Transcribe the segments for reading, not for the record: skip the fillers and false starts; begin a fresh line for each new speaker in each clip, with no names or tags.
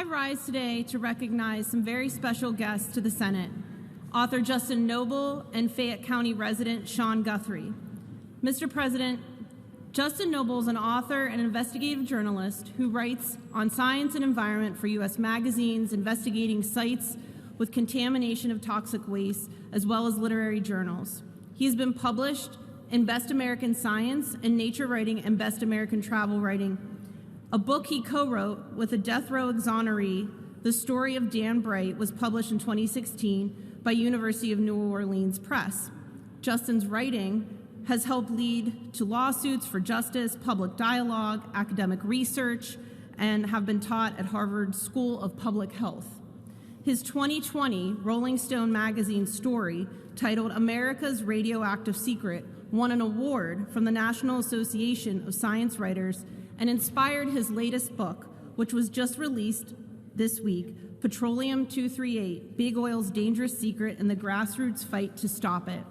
I rise today to recognize some very special guests to the Senate, author Justin Nobel and Fayette County resident Sean Guthrie. Mr. President, Justin Nobel is an author and investigative journalist who writes on science and environment for U.S. magazines, investigating sites with contamination of toxic waste, as well as literary journals. He's been published in Best American Science and Nature Writing and Best American Travel Writing. A book he co-wrote with a death row exoneree, The Story of Dan Bright, was published in 2016 by University of New Orleans Press. Justin's writing has helped lead to lawsuits for justice, public dialogue, academic research, and have been taught at Harvard School of Public Health. His 2020 Rolling Stone magazine story, titled America's Radioactive Secret, won an award from the National Association of Science Writers and inspired his latest book, which was just released this week, Petroleum 238, Big Oil's Dangerous Secret and the Grassroots Fight to Stop It.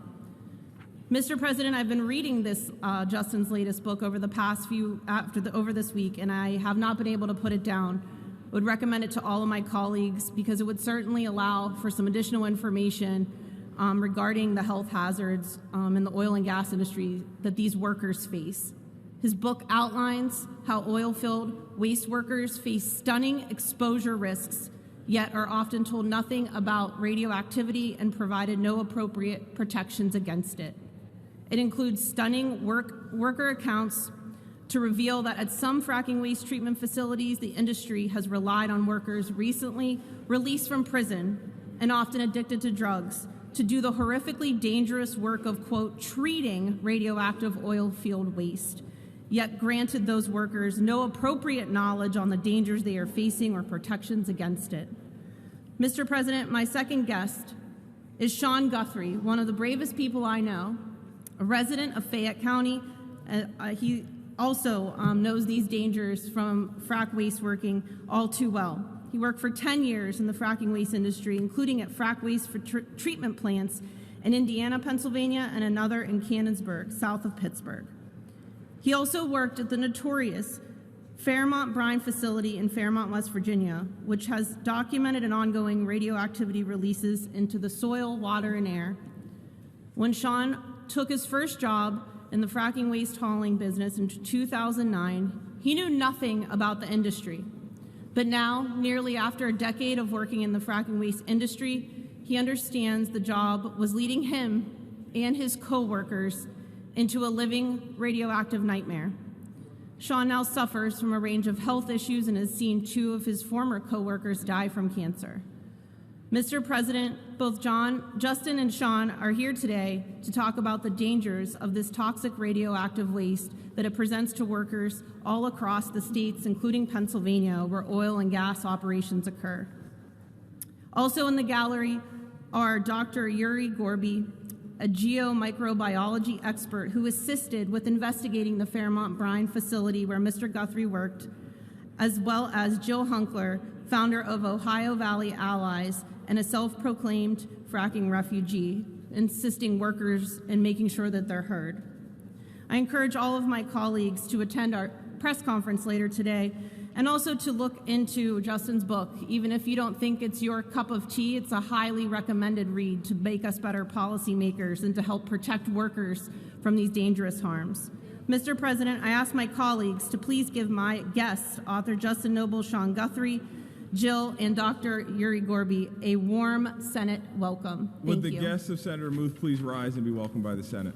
Mr. President, I've been reading this Justin's latest book over this week, and I have not been able to put it down. I would recommend it to all of my colleagues because it would certainly allow for some additional information regarding the health hazards in the oil and gas industry that these workers face. His book outlines how oil-filled waste workers face stunning exposure risks, yet are often told nothing about radioactivity and provided no appropriate protections against it. It includes stunning worker accounts to reveal that at some fracking waste treatment facilities, the industry has relied on workers recently released from prison and often addicted to drugs to do the horrifically dangerous work of, quote, treating radioactive oil field waste, yet granted those workers no appropriate knowledge on the dangers they are facing or protections against it. Mr. President, my second guest is Sean Guthrie, one of the bravest people I know, a resident of Fayette County. He also knows these dangers from frack waste working all too well. He worked for 10 years in the fracking waste industry, including at frack waste for treatment plants in Indiana, Pennsylvania, and another in Canonsburg, south of Pittsburgh. He also worked at the notorious Fairmont Brine facility in Fairmont, West Virginia, which has documented an ongoing radioactivity releases into the soil, water, and air. When Sean took his first job in the fracking waste hauling business in 2009, he knew nothing about the industry. But now, nearly after a decade of working in the fracking waste industry, he understands the job was leading him and his co-workers into a living radioactive nightmare. Sean now suffers from a range of health issues and has seen 2 of his former co-workers die from cancer. Mr. President, both Justin and Sean are here today to talk about the dangers of this toxic radioactive waste that it presents to workers all across the states, including Pennsylvania, where oil and gas operations occur. Also in the gallery are Dr. Yuri Gorby, a geomicrobiology expert who assisted with investigating the Fairmont Brine facility where Mr. Guthrie worked, as well as Jill Hunkler, founder of Ohio Valley Allies and a self-proclaimed fracking refugee, assisting workers in making sure that they're heard. I encourage all of my colleagues to attend our press conference later today and also to look into Justin's book. Even if you don't think it's your cup of tea, it's a highly recommended read to make us better policymakers and to help protect workers from these dangerous harms. Mr. President, I ask my colleagues to please give my guests, author Justin Nobel, Sean Guthrie, Jill, and Dr. Yuri Gorby, a warm Senate welcome.
Would the guests of Senator Muth please rise and be welcomed by the Senate?